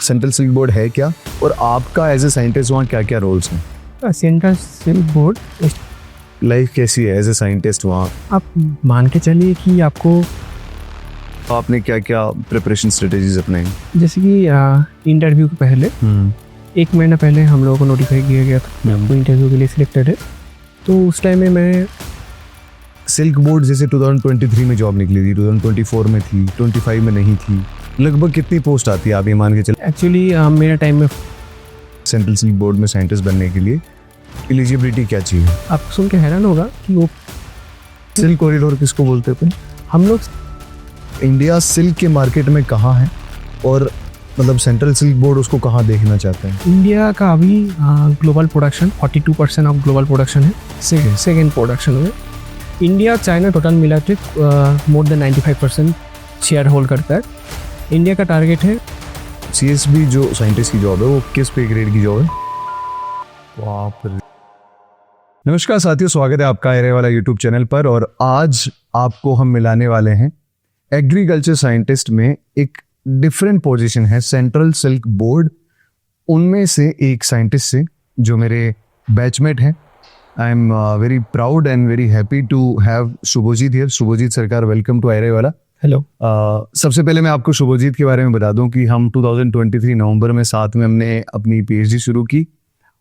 Central silk board है क्या, और आपका एज ए साइंटिस्ट वहाँ क्या क्या रोल्स हैं? सेंट्रल सिल्क बोर्ड लाइफ कैसी है एज ए साइंटिस्ट वहाँ? आप मान के चलिए कि आपको आपने क्या क्या प्रिपरेशन स्ट्रेटेजीज अपनाई? जैसे कि इंटरव्यू के पहले 1 महीना पहले हम लोगों को नोटिफाई किया गया था आपको इंटरव्यू के लिए सिलेक्टेड है। तो उस टाइम में मैं सिल्क बोर्ड जैसे 2023 में जॉब निकली थी, 2024 में थी, 25 में नहीं थी, लगभग कितनी पोस्ट आती है आप ये मान के चले? एक्चुअली मेरा टाइम में सेंट्रल सिल्क बोर्ड में साइंटिस्ट बनने के लिए एलिजिबिलिटी क्या चाहिए? आप सुन के हैरान होगा कि वो सिल्क कॉरिडोर किसको बोलते थे? हम लोग इंडिया सिल्क के मार्केट में कहाँ है, और मतलब सेंट्रल सिल्क बोर्ड उसको कहाँ देखना चाहते हैं? इंडिया का अभी global production 42% of global production है, सेकेंड प्रोडक्शन में। इंडिया चाइना टोटल मिला के मोर देन 95% शेयर होल्ड करता है। इंडिया का टारगेट है CSB जो साइंटिस्ट की जॉब है वो किस पे ग्रेड की जॉब है? नमस्कार साथियों, स्वागत है आपका एरे वाला यूट्यूब चैनल पर। और आज आपको हम मिलाने वाले हैं एग्रीकल्चर साइंटिस्ट में एक डिफरेंट पोजीशन है, सेंट्रल सिल्क बोर्ड। उनमें से एक साइंटिस्ट से जो मेरे बैचमेट हैं। I am very proud and very happy to have Shubhajit here. Shubhajit Sarkar, welcome to एरे वाला। हेलो। सबसे पहले मैं आपको शुभजीत के बारे में बता दूं कि हम 2023 नवंबर में साथ में हमने अपनी PhD शुरू की,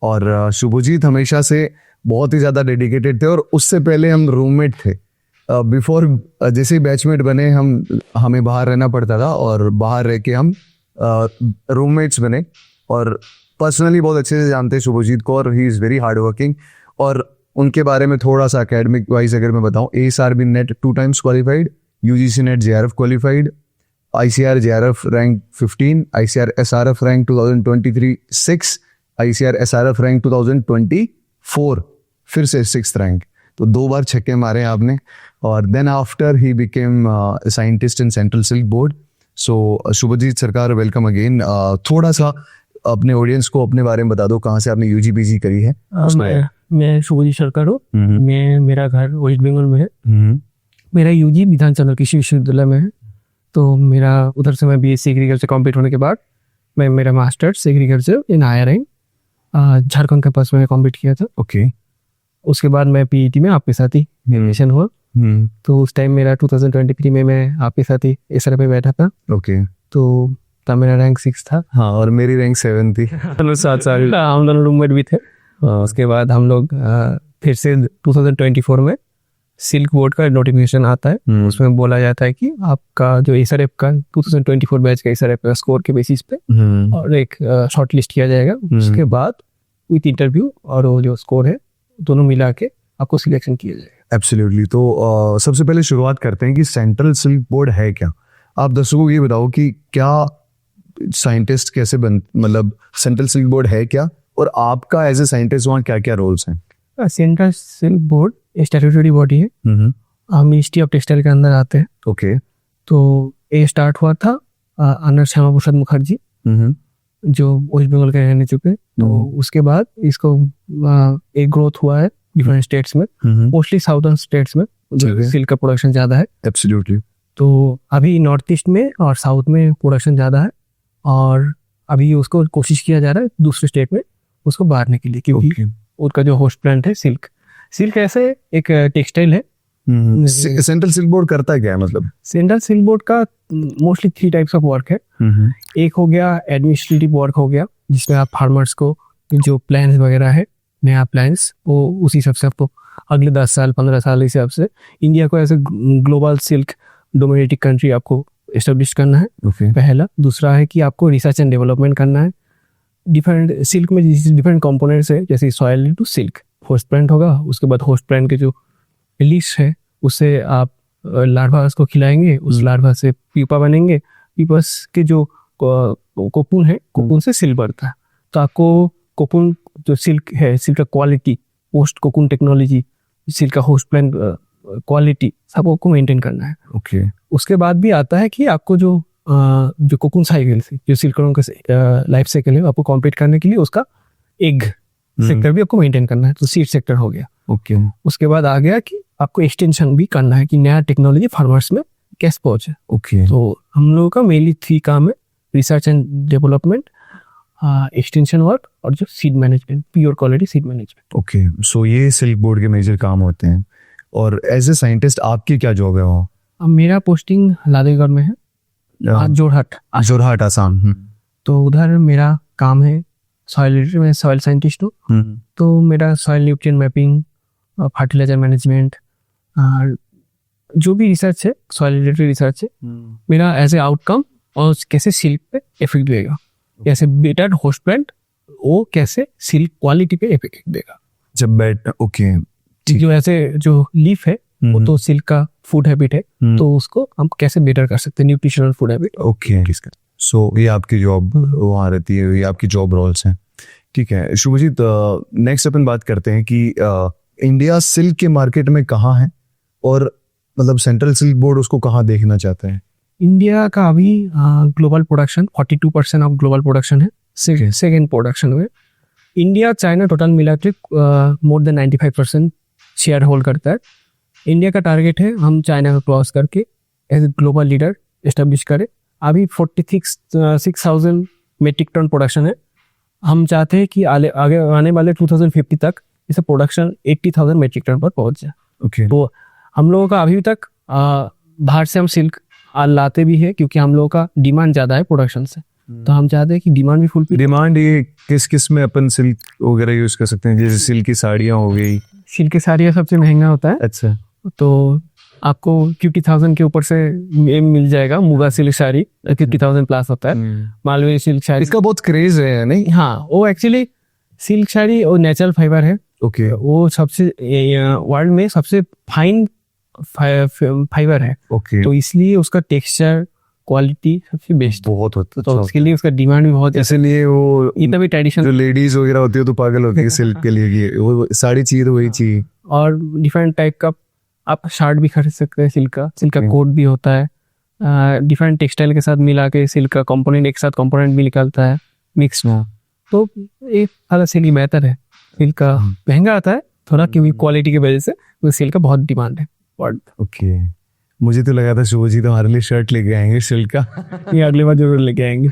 और शुभजीत हमेशा से बहुत ही ज़्यादा डेडिकेटेड थे, और उससे पहले हम रूममेट थे। बिफोर जैसे ही बैचमेट बने हमें बाहर रहना पड़ता था, और बाहर रह के हम रूममेट्स बने, और पर्सनली बहुत अच्छे से जानते हैं शुभजीत को, और he is very hard working. और उनके बारे में थोड़ा सा एकेडमिक वाइज अगर मैं बताऊं, ASRB net 2 times qualified, UGC net JRF qualified, ICR JRF rank 15, ICR SRF rank 2023 6, ICR SRF rank 2024 फिर से 6th रैंक। तो 2 बार छक्के मारे आपने। और then after he became scientist in central silk board. So Shubhajit Sarkar, welcome again. थोड़ा सा अपने ऑडियंस को अपने बारे में बता दो, कहाँ से आपने UG PG करी है? मैं शुभजीत सरकार हूँ। मेरा घर वेस्ट बंगाल में है। मेरा UG विधानचंद्र कृषि विश्वविद्यालय में है। तो मेरा उधर से मैं BSc एग्रीकल्चर कंप्लीट होने के बाद मैं मेरा masters agriculture in IRI Jharkhand के पास में कंप्लीट किया था। ओके। उसके बाद मैं PET में आपके साथ ही एडमिशन हुआ। तो उस टाइम मेरा 2023 में मैं आपके साथ ही SRF पे बैठा था। ओके। तो तब मेरा रैंक 6 था। हाँ, और मेरी रैंक 7 थी। साथ हम दोनों रूममेट भी थे। उसके बाद हम लोग फिर से 2024 में सिल्क बोर्ड का नोटिफिकेशन आता है। उसमें बोला जाता है कि आपका जो SRF का 2024 बैच का SRF का स्कोर के बेसिस पे और एक शॉर्ट लिस्ट किया जाएगा। उसके बाद विथ इंटरव्यू और वो जो स्कोर है दोनों मिला के आपको सिलेक्शन किया जाएगा। एब्सोल्युटली। तो सबसे पहले शुरुआत करते हैं कि सेंट्रल सिल्क बोर्ड है क्या। आप दर्शकों को ये बताओ कि क्या साइंटिस्ट कैसे मतलब सेंट्रल सिल्क बोर्ड है क्या, और आपका एज ए साइंटिस्ट वहाँ क्या क्या रोल्स हैं? Central silk board statutory body है। हम मिनिस्ट्री ऑफ टेक्सटाइल के अंदर आते हैं। ओके। तो ये स्टार्ट हुआ था अंडर श्यामा प्रसाद मुखर्जी, जो वेस्ट बंगाल के रहने चुके। तो उसके बाद इसको एक ग्रोथ हुआ है डिफरेंट स्टेट्स में, मोस्टली साउदर्न स्टेट्स में सिल्क का प्रोडक्शन ज्यादा है। एब्सोल्युटली। तो अभी नॉर्थ ईस्ट में और साउथ में प्रोडक्शन ज्यादा है, और अभी उसको कोशिश किया जा रहा है दूसरे स्टेट में उसको बांटने के लिए, क्योंकि उसका जो होस्ट प्लांट है सिल्क ऐसे एक टेक्सटाइल है। सेंट्रल सिल्क बोर्ड करता है क्या मतलब? सेंट्रल सिल्क बोर्ड का मोस्टली 3 टाइप्स ऑफ वर्क है। एक हो गया एडमिनिस्ट्रेटिव वर्क हो गया, जिसमें आप फार्मर्स को जो प्लान्स वगैरह है, नया प्लान्स, वो उसी हिसाब से आपको अगले 10 साल 15 साल हिसाब से इंडिया को ऐसे ग्लोबल सिल्क डोमिनेटिंग कंट्री आपको एस्टेब्लिश करना है। पहला। दूसरा है कि आपको रिसर्च एंड डेवलपमेंट करना है। डिफरेंट सिल्क में डिफरेंट कंपोनेंट्स है, जैसे soil to silk host plant होगा। उसके बाद होस्ट प्लांट के जो लीव्स है उससे आप लार्वास को खिलाएंगे, उस लार्वा से पीपा बनेंगे। पीपस के जो कोकून है, कोकून से सिल्क बनता है। तो आपको कोकून जो सिल्क है, सिल्क का quality, post cocoon technology, silk का होस्ट प्लांट क्वालिटी सब आपको मेंटेन करना है। ओके। उसके बाद भी आता है कि आपको जो कोकून साइकिल से जो सिल्कवर्म का लाइफ साइकिल है आपको कंप्लीट करने के लिए उसका एग सेक्टर भी आपको मेंटेन करना है। तो सीड सेक्टर हो गया। ओके। उसके बाद आ गया कि आपको एक्सटेंशन भी करना है कि नया टेक्नोलॉजी फार्मर्स में कैसे पहुंचे। ओके। तो हम लोगों का मेनली 3 काम है, research and development, extension work और जो seed management, pure quality seed management. Okay, so ये सिल्क बोर्ड के मेजर काम होते हैं। और एज ए साइंटिस्ट आपकी क्या जॉब है वहाँ? अब मेरा पोस्टिंग लादेगढ़ में है, जोरहाट। जोरहाट आसाम। तो उधर मेरा काम है सॉइल, मैं सॉइल साइंटिस्ट हूँ। तो मेरा soil nutrient mapping, fertiliser management, जो भी रिसर्च है, सॉइल रिलेटेड रिसर्च है, मेरा एज ए आउटकम और कैसे सिल्क पे इफेक्ट देगा, कैसे बेटर होस्ट प्लांट वो कैसे सिल्क क्वालिटी पे इफेक्ट देगा। जब बैठ ओके, जो ऐसे जो लीफ है वो तो सिल्क का फूड हैबिट है, तो उसको हम कैसे बेटर कर सकते हैं, nutritional food habit. Okay, so ये आपकी जॉब वहाँ रहती है, ये आपकी जॉब रोल्स हैं। ठीक है शुभजीत, नेक्स्ट अपन बात करते हैं कि इंडिया सिल्क के मार्केट में कहाँ है और मतलब सेंट्रल सिल्क बोर्ड उसको कहाँ देखना चाहते हैं? इंडिया का अभी global production 42% of global production है, सेकेंड प्रोडक्शन में। इंडिया चाइना टोटल मिला के मोर देन 95% शेयर होल्ड करता है। इंडिया का टारगेट है हम चाइना को क्रॉस करके as a global leader establish करें। अभी 46,000 मेट्रिक टन प्रोडक्शन है। हम चाहते हैं कि आगे आने वाले 2050 तक इसे प्रोडक्शन 80,000 मेट्रिक टन पर पहुंच जाए। ओके, तो हम लोगों का अभी तक बाहर से हम सिल्क लाते भी है क्योंकि हम लोगों का डिमांड ज़्यादा है प्रोडक्शन से, तो हम चाहते हैं कि डिमांड भी फुलफिल। डिमांड ये किस किस में अपन सिल्क वगैरह यूज कर सकते हैं? जैसे सिल्क की साड़ियाँ हो गई। सिल्क की साड़ियाँ सबसे महंगा होता है। अच्छा, तो आपको 50,000 के ऊपर से मिल जाएगा। मुगा सिल्क साड़ी 50,000 प्लस होता है। मालवेरी सिल्क साड़ी, इसका बहुत क्रेज है नहीं? हाँ, वो एक्चुअली सिल्क साड़ी वो नेचुरल फाइबर है। ओके, वो सबसे वर्ल्ड में सबसे फाइन फाइबर है। ओके, तो इसलिए उसका टेक्सचर क्वालिटी सबसे बेस्ट, बहुत होता तो उसके लिए उसका डिमांड भी बहुत है। इसलिए वो ये तभी ट्रेडिशन जो लेडीज वगैरह होती है तो पागल होती है सिल्क के लिए कि वो साड़ी चाहिए तो वही चाहिए। और डिफरेंट टाइप का आप शर्ट भी खरीद सकते हैं सिल्क का कोट भी होता है। डिफरेंट टेक्सटाइल के साथ मिला के सिल्क का कंपोनेंट एक साथ कंपोनेंट भी निकलता है मिक्स में। तो एक अलग सिल्क ही बेहतर है। सिल्क का महंगा आता है थोड़ा क्योंकि क्वालिटी की वजह से, वो सिल्क का बहुत डिमांड है। ओके, मुझे तो लगा था शुभजीत हमारे लिए शर्ट लेके आएंगे सिल्क का। ये अगली बार जरूर लेके आएंगे।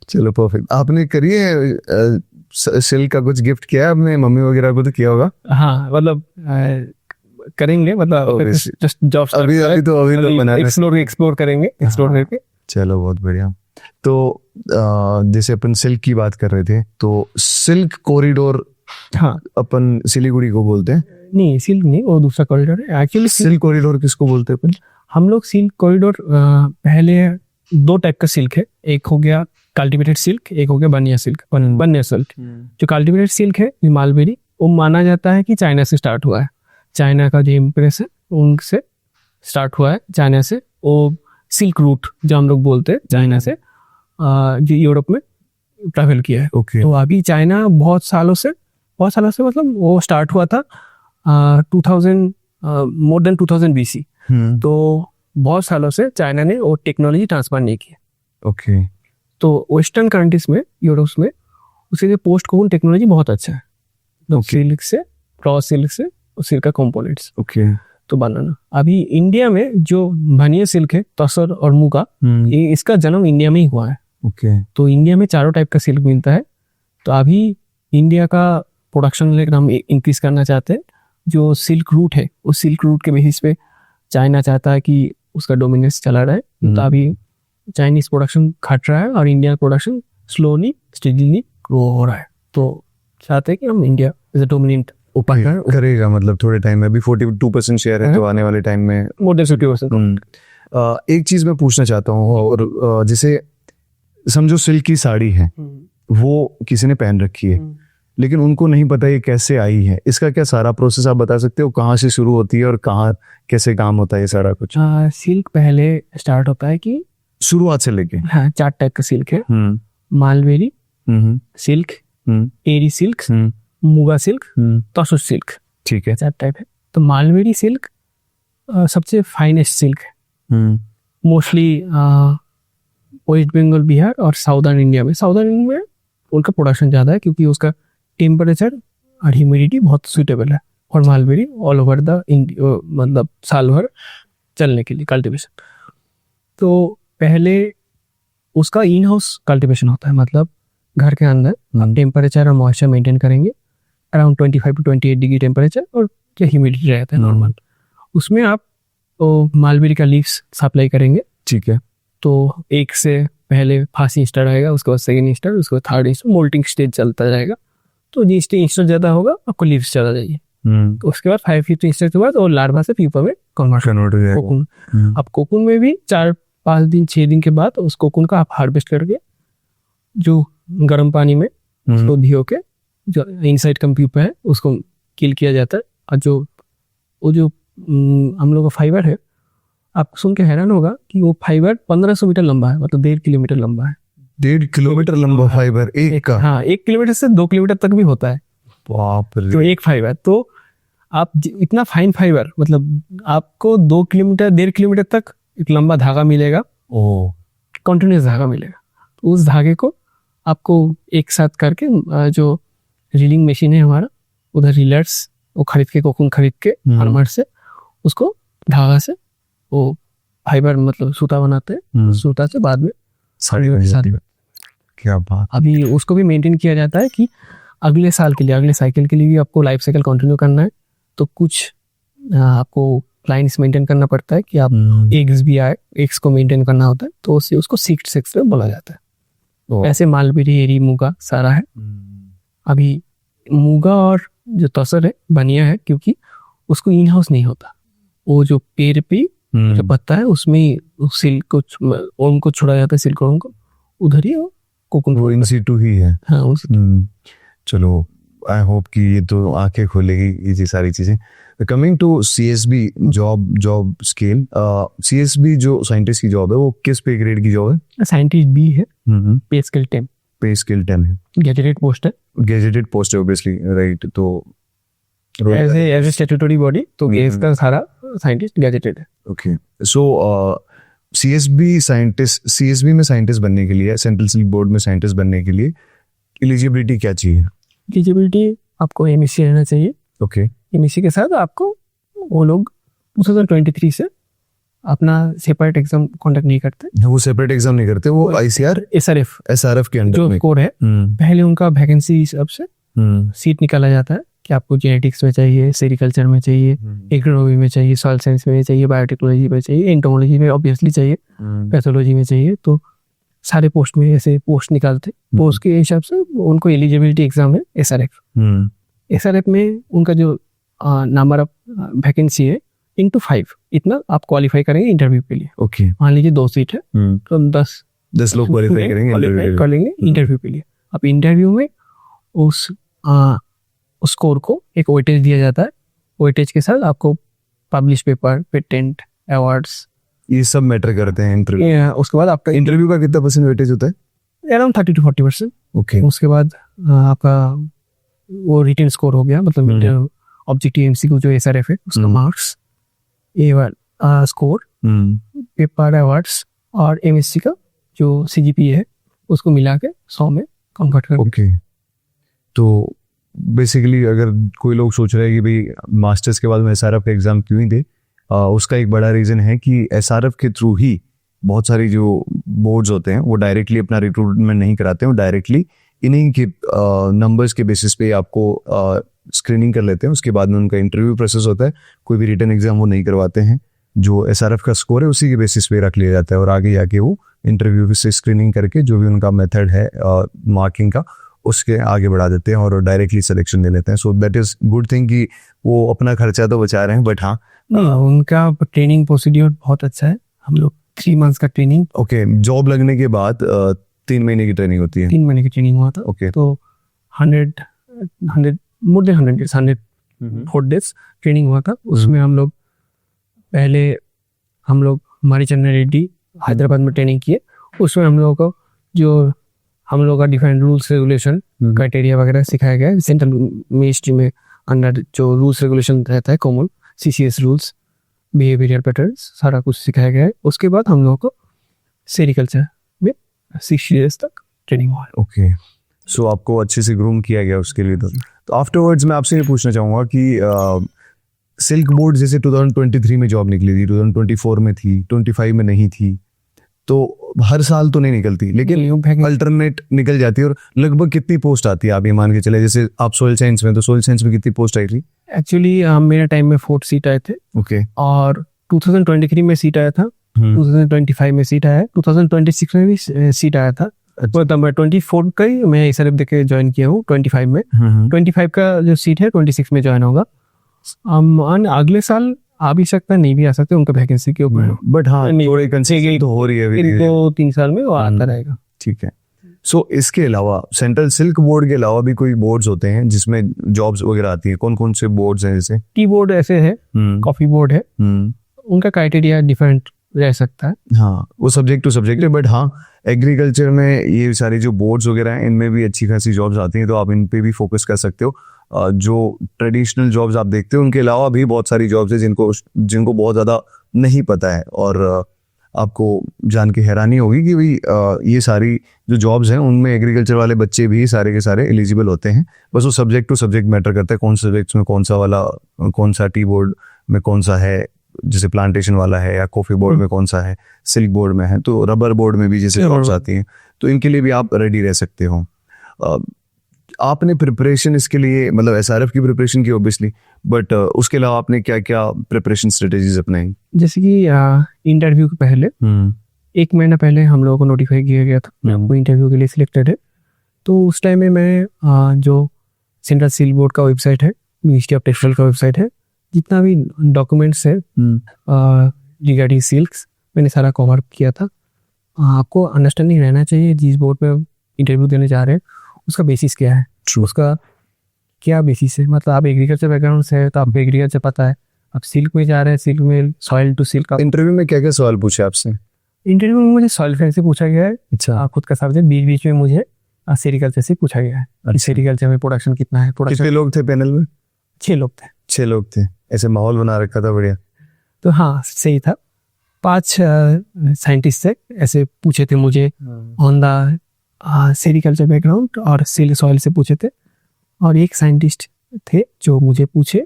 चलो परफेक्ट। आपने करिए सिल्क का कुछ गिफ्ट किया अपने मम्मी वगैरह को? तो किया होगा। हाँ, मतलब करेंगे, मतलब जस्ट जॉब अभी तो बना एक्सप्लोर करेंगे, एक्सप्लोर करके। चलो बहुत बढ़िया। तो जैसे अपन सिल्क की बात कर रहे थे, तो सिल्क कॉरिडोर, हाँ, अपन सिलीगुड़ी को बोलते हैं। नहीं, सिल्क नहीं, वो दूसरा कॉरिडोर है एक्चुअली। सिल्क कॉरिडोर किसको बोलते हैं अपन? हम लोग सिल्क कॉरिडोर पहले दो टाइप का सिल्क है। एक हो गया कल्टिवेटेड सिल्क, एक हो गया बनिया सिल्क। बनिया सिल्क जो कल्टिवेटेड सिल्क है, मालबेरी, वो माना जाता है कि चाइना से स्टार्ट हुआ है। चाइना का जो एम्प्रेस है उनसे स्टार्ट हुआ है, चाइना से। वो सिल्क रूट जो हम लोग बोलते हैं, चाइना से जो यूरोप में ट्रैवल किया है। ओके, तो अभी चाइना बहुत सालों से मतलब वो स्टार्ट हुआ था 2000 मोर देन 2000 BC। तो बहुत सालों से चाइना ने वो टेक्नोलॉजी ट्रांसफर नहीं की। ओके, तो वेस्टर्न कंट्रीज में, यूरोप में उसके पोस्ट कोकून टेक्नोलॉजी बहुत अच्छा है। तो सिल्क से, रॉ सिल्क से सिल्क का कंपोनेंट्स ओके, तो बनाना। अभी इंडिया में जो बनिया सिल्क है, तसर और मुगा, ये इसका जन्म इंडिया में ही हुआ है। ओके, तो इंडिया में चारों टाइप का सिल्क मिलता है। तो अभी इंडिया का प्रोडक्शन लेकर हम इंक्रीज करना चाहते हैं। जो सिल्क रूट है, उस सिल्क रूट के बेसिस पे चाइना चाहता है कि उसका डोमिनेंस चला रहे। तो अभी चाइनीज प्रोडक्शन घट रहा है और India production slowly steadily grow हो रहा है। तो चाहते हैं कि हम India as a dominant open करेगा, मतलब थोड़े टाइम में। अभी 42% शेयर है, तो आने वाले टाइम में मोर देन 50%। एक चीज मैं पूछना चाहता हूँ, और जैसे समझो सिल्क की साड़ी है, वो किसी ने पहन रखी है, लेकिन उनको नहीं पता ये कैसे आई है। इसका क्या सारा प्रोसेस आप बता सकते हो? कहाँ से शुरू होती है और कहाँ कैसे काम होता है ये सारा कुछ? सिल्क पहले स्टार्ट होता है कि शुरुआत से लेके, हाँ, 4 टाइप का सिल्क है। मालवेरी सिल्क, एरी सिल्क, मुगा सिल्क, तसर सिल्क। ठीक है, 4 टाइप है। तो मालवेरी सिल्क सबसे फाइनेस्ट सिल्क है। मोस्टली वेस्ट बंगाल, बिहार और साउदर्न इंडिया में उनका प्रोडक्शन ज़्यादा है क्योंकि उसका टेम्परेचर और ह्यूमिडिटी बहुत सूटेबल है। और मालबेरी ऑल ओवर द मतलब साल भर चलने के लिए कल्टीवेशन। तो पहले उसका इन हाउस कल्टीवेशन होता है, मतलब घर के अंदर आप टेम्परेचर और मॉइस्चर मेंटेन करेंगे अराउंड 25 to 28 डिग्री टेम्परेचर, और क्या ह्यूमिडिटी रहता है नॉर्मल। उसमें आप मालबेरी का लीव्स सप्लाई करेंगे। ठीक है। तो एक से पहले फर्स्ट इंस्टर आएगा, उसके बाद सेकंड इंस्टर, उसके बाद थर्ड इंस्टर, मोल्टिंग स्टेज चलता जाएगा। तो जिस इंस्टर ज़्यादा होगा आपको लीव्स ज़्यादा चाहिए। तो उसके बाद 5th इंस्टर के बाद और लार्वा से प्यूपा में कन्वर्ट हो जाएगा। कोकून। अब कोकून में भी 4-5 दिन 6 दिन के बाद उस कोकून का आप हार्वेस्ट करके जो गर्म पानी में उसको भिगो के जो इनसाइड का प्यूपा है उसको किल किया जाता है। और वो जो हम लोग का फाइबर है, आप सुन के हैरान होगा कि वो फाइबर 1500 मीटर लंबा है, मतलब 1.5 किलोमीटर लंबा है। 1.5 किलोमीटर लंबा फाइबर एक का? हाँ, 1 किलोमीटर से 2 किलोमीटर तक भी होता है। बाप रे। तो एक फाइबर, तो आप इतना फाइन फाइबर, मतलब आपको 2 किलोमीटर 1.5 किलोमीटर तक एक लंबा धागा मिलेगा, कंटिन्यूस धागा मिलेगा। तो उस धागे को आपको एक साथ करके जो रीलिंग मशीन है हमारा, उधर रीलर्स वो खरीद के, कोकून खरीद के फार्मर से उसको धागा से वो फाइबर मतलब सूता बनाते हैं। सूता से बाद में साड़ी। क्या बात। अभी उसको भी मेंटेन किया जाता है कि अगले साल के लिए, अगले साइकिल के लिए भी आपको लाइफ साइकिल कंटिन्यू करना है, तो कुछ आपको लाइन्स मेंटेन करना पड़ता है कि आप एग्स भी आए, एग्स को मेंटेन करना होता है, तो उसको सीड सेक्स में बोला जाता है। ऐसे मालबेरी, एरी, मूंगा सारा है। अभी मूंगा और जो तसर है, बनिया है, क्योंकि उसको इन हाउस नहीं होता। वो जो पेड़ पे जो पत्ता है उसमें सिल्क को ओम को छोड़ा जाता है, सिल्क ओम को, उधर ही वो कोकून वो इन सीटू ही है। हाँ। चलो, आई होप कि ये तो आंखें खोलेगी ये सारी चीजें। Coming to CSB job scale, CSB जो साइंटिस्ट की जॉब है वो किस पे ग्रेड की जॉब है? साइंटिस्ट बी है, पे स्केल 10। पे स्केल 10 है। गैजेटेड पोस्ट है। गैजेटेड पोस्ट है ऑब्वियसली, राइट। तो एज ए स्टैट्यूटरी बॉडी, तो केस का सारा साइंटिस्ट गैजेटेड है। ओके। सो CSB में साइंटिस्ट बनने के लिए, सेंट्रल सिल्क बोर्ड में साइंटिस्ट बनने के लिए एलिजिबिलिटी क्या चाहिए? एलिजिबिलिटी आपको MSc रहना चाहिए। ओके। MSc के साथ आपको वो लोग 2023 से अपना सेपरेट एग्जाम कंडक्ट नहीं करते। वो सेपरेट एग्जाम नहीं करते, वो ICR SRF के अंडर जो स्कोर है, पहले उनका वैकेंसी हिसाब से सीट निकाला जाता है कि आपको जेनेटिक्स में चाहिए, सेरिकल्चर में चाहिए, एग्रोनॉमी में चाहिए, सॉइल साइंस में चाहिए, बायोटेक्नोलॉजी में चाहिए, एंटोमोलॉजी में ऑब्वियसली चाहिए, पैथोलॉजी में चाहिए। तो सारे पोस्ट में ऐसे पोस्ट निकालते, पोस्ट के हिसाब से उनको एलिजिबिलिटी एग्जाम है SRF में उनका जो नंबर ऑफ वैकेंसी है into 5, इतना आप क्वालिफाई करेंगे इंटरव्यू के लिए। ओके। मान लीजिए 2 सीट है, तो हम 10 लोग क्वालिफाई करेंगे इंटरव्यू के लिए। अब इंटरव्यू में उस स्कोर को एक वेटेज दिया जाता है। वेटेज के साथ आपको पब्लिश पेपर, पेटेंट, अवार्ड्स, ये सब मैटर करते हैं इंटरव्यू। उसके बाद आपका इंटरव्यू का कितना % वेटेज होता है? Around 30 to 40%। ओके। उसके बाद आपका वो रिटन स्कोर हो गया, मतलब ऑब्जेक्टिव MCQ जो SRF है उसका मार्क्स, स्कोर, पेपर, अवार्ड्स और MSc का जो CGPA है उसको मिला के 100 में कन्वर्ट कर। ओके। तो बेसिकली अगर कोई लोग सोच रहे हैं कि भाई मास्टर्स के बाद में SRF का एग्जाम क्यों ही दे, उसका एक बड़ा रीज़न है कि SRF के थ्रू ही बहुत सारी जो बोर्ड्स होते हैं वो डायरेक्टली अपना रिक्रूटमेंट नहीं कराते हैं, वो डायरेक्टली इन्हीं के नंबर्स के बेसिस पे आपको स्क्रीनिंग कर लेते हैं। उसके बाद में उनका इंटरव्यू प्रोसेस होता है, कोई भी रिटन एग्जाम वो नहीं करवाते हैं। जो SRF का स्कोर है उसी के बेसिस पे रख लिया जाता है और आगे जाके वो इंटरव्यू से स्क्रीनिंग करके जो भी उनका मेथड है मार्किंग का, उसके आगे बढ़ा देते हैं और डायरेक्टली सिलेक्शन ले लेते हैं। So that is good thing कि वो अपना खर्चा तो बचा रहे हैं, बट हाँ उनका ट्रेनिंग प्रोसीड्योर बहुत अच्छा है। हम लोग 3 months का ट्रेनिंग। ओके। जॉब लगने के बाद 3 महीने की ट्रेनिंग होती है? 3 महीने की ट्रेनिंग हुआ था। ओके। तो 100 days 104 days ट्रेनिंग हुआ था। उसमें हम लोग मणिचंद्र रेड्डी हैदराबाद में ट्रेनिंग किए। उसमें हम लोगों को जो हम लोग का डिफाइंड रूल्स रेगुलेशन क्राइटेरिया वगैरह सिखाया गया है। सेंट्रल मिनिस्ट्री में अंडर जो रूल्स रेगुलेशन रहता है, common CCS rules, behavioural patterns, सारा कुछ सिखाया गया है। उसके बाद हम लोगों को सेरिकल्चर में 60 days तक ट्रेनिंग हुआ है। ओके। सो आपको अच्छे से ग्रूम किया गया उसके लिए। तो आफ्टरवर्ड्स मैं आपसे ये पूछना चाहूँगा कि सिल्क बोर्ड जैसे 2023 में जॉब निकली थी, 2024 में थी, 25 में नहीं थी, तो हर साल तो नहीं निकलती, लेकिन vacancy- अल्टरनेट निकल जाती है। और लगभग कितनी पोस्ट आती है, आप ये मान के चले, जैसे आप सोयल साइंस में, तो सोयल साइंस में कितनी पोस्ट आई थी? एक्चुअली मेरे टाइम में 4 सीट आए थे ओके। और 2023 में सीट आया था, 2025 में सीट आया है, 2026 में भी सीट आया था। तो मैं 24 का ही मैं SRF देके ज्वाइन किया हूँ 25 में। 25 का जो सीट है 26 में ज्वाइन होगा। अगले साल आ भी सकता है, नहीं भी आ सकते, उनका वैकेंसी के ऊपर। बट हाँ, नहीं, थोड़ी कंसिस्टेंट तो हो रही है अभी धीरे-धीरे। 2-3 साल में वो आता रहेगा। ठीक है। सो इसके अलावा सेंट्रल सिल्क बोर्ड के अलावा भी कोई बोर्ड्स होते हैं जिसमें जॉब्स वगैरह आती है? कौन कौन से बोर्ड्स हैं जैसे? टी बोर्ड ऐसे है, कॉफी बोर्ड है, उनका क्राइटेरिया डिफरेंट रह सकता है। हाँ, वो सब्जेक्ट टू सब्जेक्ट है। बट हाँ, एग्रीकल्चर में ये सारी जो बोर्ड्स वगैरह हैं, इनमें भी अच्छी खासी जॉब्स आती हैं, तो आप इन पे भी फोकस कर सकते हो। जो ट्रेडिशनल जॉब्स आप देखते हो, उनके अलावा भी बहुत सारी जॉब्स है जिनको बहुत ज़्यादा नहीं पता है, और आपको जान के हैरानी होगी कि भाई ये सारी जो जॉब्स हैं उनमें एग्रीकल्चर वाले बच्चे भी सारे के सारे एलिजिबल होते हैं। बस वो सब्जेक्ट टू सब्जेक्ट मैटर करता है, कौन से सब्जेक्ट्स में कौन सा टी बोर्ड में कौन सा है, जैसे प्लांटेशन वाला है, या कॉफी बोर्ड में कौन सा है, सिल्क बोर्ड में है, तो रबर बोर्ड में भी जैसे जॉब्स आती हैं, तो इनके लिए भी आप रेडी रह सकते हो। आपने प्रिपरेशन इसके लिए, मतलब SRF की प्रिपरेशन की ऑब्वियसली, बट उसके अलावा आपने क्या क्या प्रिपरेशन स्ट्रेटेजीज अपनाई? जैसे कि इंटरव्यू के पहले 1 महीना पहले हम लोगों को नोटिफाई किया गया था वो इंटरव्यू के लिए सिलेक्टेड है। तो उस टाइम में मैं जो सेंट्रल सिल्क बोर्ड का वेबसाइट है, मिनिस्ट्री ऑफ टेक्सटाइल का वेबसाइट है, जितना भी डॉक्यूमेंट्स है रिगार्डिंग सिल्क्स, मैंने सारा कवर किया था। आपको अंडरस्टैंडिंग रहना चाहिए जिस बोर्ड पे इंटरव्यू देने जा रहे हैं उसका बेसिस क्या है, उसका क्या बेसिस है। मतलब आप एग्रीकल्चर बैकग्राउंड से है तो आपको एग्रीकल्चर पता है, आप सिल्क में जा रहे हैं, सिल्क में सॉइल टू सिल्क। इंटरव्यू में क्या क्या सवाल पूछे आपसे? इंटरव्यू में मुझे सॉइल फेयर से पूछा गया है, अच्छा, खुद का सब्जेक्ट। बीच बीच में मुझे सेरिकल्चर से पूछा गया है, सेरिकल्चर में प्रोडक्शन कितना है। कितने लोग थे पैनल में? 6 लोग थे। 6 लोग थे, ऐसे माहौल बना रखा था, बढ़िया। तो हाँ, सही था। 5 साइंटिस्ट से ऐसे पूछे थे मुझे ऑन द सेरिकल्चर बैकग्राउंड, और सिल्क सॉइल से पूछे थे, और एक साइंटिस्ट थे जो मुझे पूछे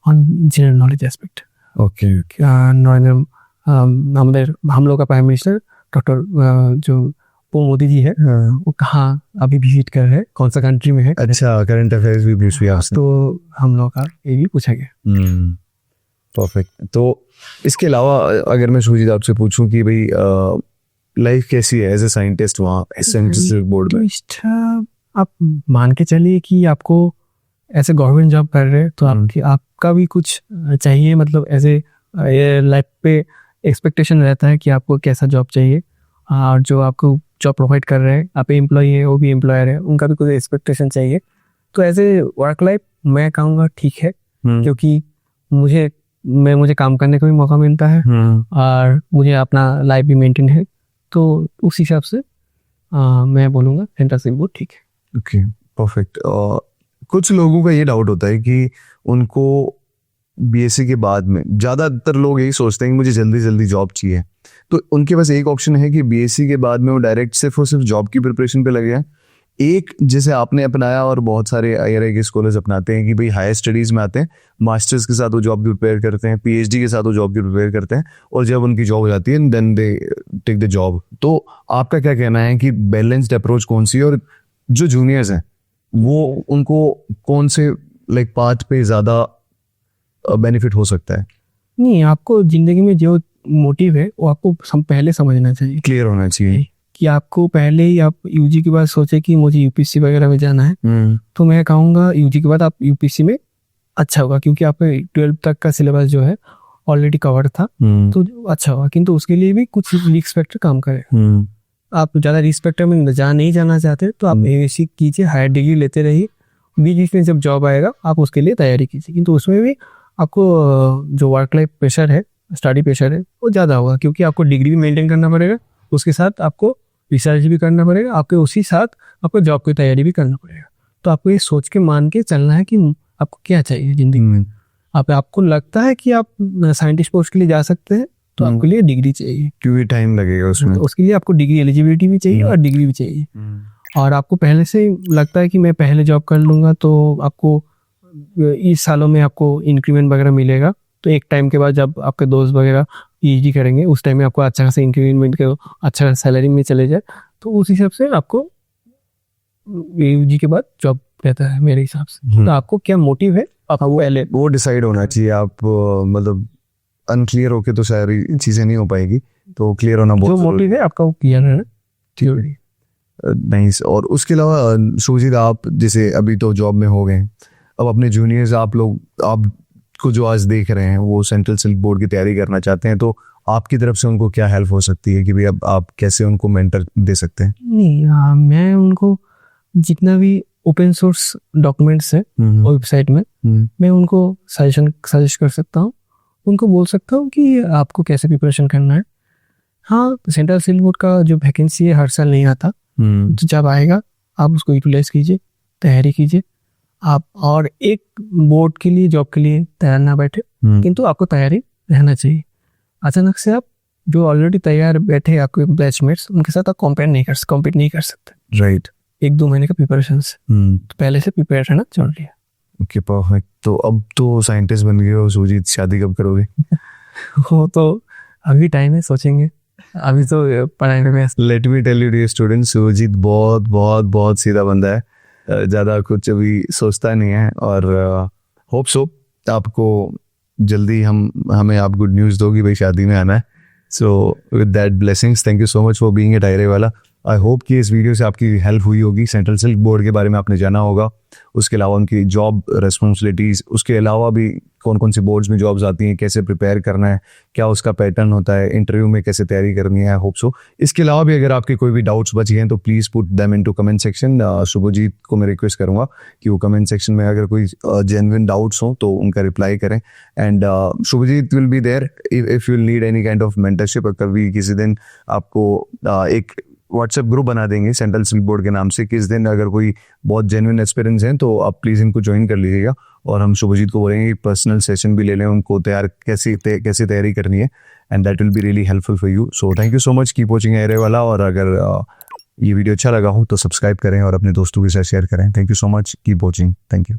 on general knowledge aspect. Okay. Narendra हम लोग का प्राइम मिनिस्टर डॉक्टर जो मोदी जी है, वो कहाँ अभी विजिट कर रहे हैं, कौन सा कंट्री में है। अच्छा, करंट अफेयर्स भी पूछ लिया आपसे? तो हम लोग का ये भी पूछा गया। परफेक्ट। तो इसके अलावा अगर मैं सुजीत आपसे पूछूं कि भाई लाइफ कैसी है एज ए साइंटिस्ट वहाँ सेंट्रल बोर्ड में? आप मान के चलिए कि आपको ऐसे गवर्नमेंट जॉब कर रहे हैं तो आपका भी कुछ चाहिए, मतलब ऐसे लाइफ पे एक्सपेक्टेशन रहता है कि आपको कैसा जॉब चाहिए, और जो आपको जॉब प्रोवाइड कर रहे हैं, आप एम्प्लॉय है, वो भी एम्प्लॉयर है, उनका भी कुछ एक्सपेक्टेशन चाहिए। तो एज ए वर्क लाइफ मैं कहूँगा ठीक है, क्योंकि मुझे काम करने का भी मौका मिलता है, और मुझे अपना लाइफ भी मेंटेन है। तो उस हिसाब से मैं बोलूँगा सेंट्रल सिल्क बोर्ड ठीक है। Okay, perfect. कुछ लोगों का ये डाउट होता है कि उनको BSc के बाद में, ज़्यादातर लोग यही सोचते हैं कि मुझे जल्दी जल्दी जॉब चाहिए, तो उनके पास एक ऑप्शन है कि BSc के बाद में वो डायरेक्ट सिर्फ और सिर्फ जॉब की प्रिपरेशन पे लगे हैं। एक जैसे आपने अपनाया और बहुत सारे IRI के स्कॉलर्स अपनाते हैं कि भाई हायर स्टडीज़ में आते हैं, मास्टर्स के साथ वो जॉब की प्रिपेयर करते हैं, PhD के साथ वो जॉब की प्रिपेयर करते हैं, और जब उनकी जॉब हो जाती है then they take the job. तो आपका क्या कहना है कि बैलेंस्ड अप्रोच कौन सी है, और जो जूनियर्स हैं वो उनको कौन से पाथ पे ज़्यादा बेनिफिट हो सकता है? नहीं, आपको जिंदगी में जो मोटिव है वो आपको पहले समझना चाहिए, क्लियर होना चाहिए कि आपको पहले ही आप UG के बाद सोचे कि मुझे UPSC वगैरह में जाना है, तो मैं कहूँगा UG के बाद आप UPSC में अच्छा होगा, क्योंकि आपका 12 तक का सिलेबस जो है ऑलरेडी कवर था, तो अच्छा होगा। किंतु उसके लिए भी कुछ रिस्क फैक्टर काम करेगा। आप ज़्यादा रिस्क फैक्टर में नहीं जाना चाहते तो आप ASC कीजिए, हायर डिग्री लेते रहिए, बीच में जब जॉब आएगा आप उसके लिए तैयारी कीजिए। किंतु उसमें भी आपको जो वर्क लाइफ प्रेशर है, स्टडी प्रेशर है, वो ज़्यादा होगा, क्योंकि आपको डिग्री भी मेंटेन करना पड़ेगा, उसके साथ आपको रिसर्च भी करना पड़ेगा, आपके उसी साथ आपको जॉब की तैयारी भी करना पड़ेगा। तो आपको ये सोच के मान के चलना है कि आपको क्या चाहिए ज़िंदगी में। आपको लगता है कि आप साइंटिस्ट पोस्ट के लिए जा सकते हैं, तो आपके लिए डिग्री चाहिए, क्योंकि टाइम लगेगा उसमें। तो उसके लिए आपको डिग्री एलिजिबिलिटी भी चाहिए और डिग्री भी चाहिए। और आपको पहले से लगता है कि मैं पहले जॉब कर लूँगा तो आपको इस सालों में आपको इंक्रीमेंट वगैरह मिलेगा, तो एक टाइम के बाद जब आपके दोस्त वगैरह पीएचडी करेंगे उस टाइम में आपको अच्छा खासा इंक्रीमेंट का अच्छा सैलरी में चले जाए, तो उस हिसाब से आपको यूजी के बाद जॉब रहता है मेरे हिसाब से। तो आपको क्या मोटिव है आप वो पहले वो डिसाइड होना चाहिए। आप मतलब अनक्लियर होके तो सारी चीज़ें नहीं हो पाएगी, तो क्लियर होना जो बहुत मोटिव है आपका वो क्लियर है। Theory nice. और उसके अलावा शुभजीत, आप जैसे अभी तो जॉब में हो गए हैं, अब अपने जूनियर्स आप लोग आपको जो आज देख रहे हैं वो सेंट्रल सिल्क बोर्ड की तैयारी करना चाहते हैं, तो आपकी तरफ से उनको क्या हेल्प हो सकती है कि भाई अब आप कैसे उनको मेंटर दे सकते हैं? नहीं, हाँ, मैं उनको जितना भी ओपन सोर्स डॉक्यूमेंट्स है वेबसाइट में मैं उनको सजेस्ट कर सकता हूँ, उनको बोल सकता हूँ कि आपको कैसे प्रिपरेशन करना है। हाँ, सेंट्रल सिल्क बोर्ड का जो वैकेंसी है हर साल नहीं आता, तो जब आएगा आप उसको यूटिलाइज कीजिए, तैयारी कीजिए आप, और एक बोर्ड के लिए जॉब के लिए तैयार ना बैठे, किंतु आपको तैयारी रहना चाहिए। अचानक से आप जो ऑलरेडी तैयार बैठे आपके बैचमेट्स उनके साथ आप कॉम्पीट नहीं कर सकते। राइट। 1-2 महीने का प्रिपरेशन से तो पहले से प्रिपेयर रहना जरूरी है। Okay, perfect. तो अब तो साइंटिस्ट बन गए हो शुभजीत, शादी कब करोगे? वो तो अभी टाइम है, सोचेंगे, अभी तो पढ़ाई में व्यस्त। Let me tell you dear students, Shubhajit बहुत बहुत बहुत सीधा बंदा है, ज़्यादा कुछ अभी सोचता नहीं है, और होप सो आपको जल्दी हमें आप गुड न्यूज़ दो कि भाई शादी में आना है। So with that blessings, thank you so much for being a डायरे वाला। आई होप कि इस वीडियो से आपकी हेल्प हुई होगी, सेंट्रल सिल्क बोर्ड के बारे में आपने जाना होगा, उसके अलावा उनकी जॉब रिस्पॉन्सिबिलिटीज़, उसके अलावा भी कौन कौन सी बोर्ड्स में जॉब्स आती हैं, कैसे प्रिपेयर करना है, क्या उसका पैटर्न होता है, इंटरव्यू में कैसे तैयारी करनी है। I hope so. इसके अलावा भी अगर आपके कोई भी डाउट्स बच गए हैं तो please put them into comment section. Shubhajit को मैं रिक्वेस्ट करूंगा कि वो कमेंट सेक्शन में अगर कोई जेन्युइन डाउट्स हो तो उनका रिप्लाई करें, and Shubhajit will be there if you need any kind of mentorship. कभी किसी दिन आपको एक व्हाट्सएप ग्रुप बना देंगे सेंट्रल सिल्क बोर्ड के नाम से, किस दिन अगर कोई बहुत जेन्युइन एक्सपीरियंस हैं तो आप प्लीज़ इनको ज्वाइन कर लीजिएगा, और हम शुभजीत को बोलेंगे पर्सनल सेशन भी ले लें, उनको कैसी तैयारी करनी है, and that will be really helpful for you. So thank you so much, keep watching array वाला, और अगर ये वीडियो अच्छा लगा हो तो सब्सक्राइब करें और अपने दोस्तों के साथ शेयर करें। Thank you so much, keep watching, thank you.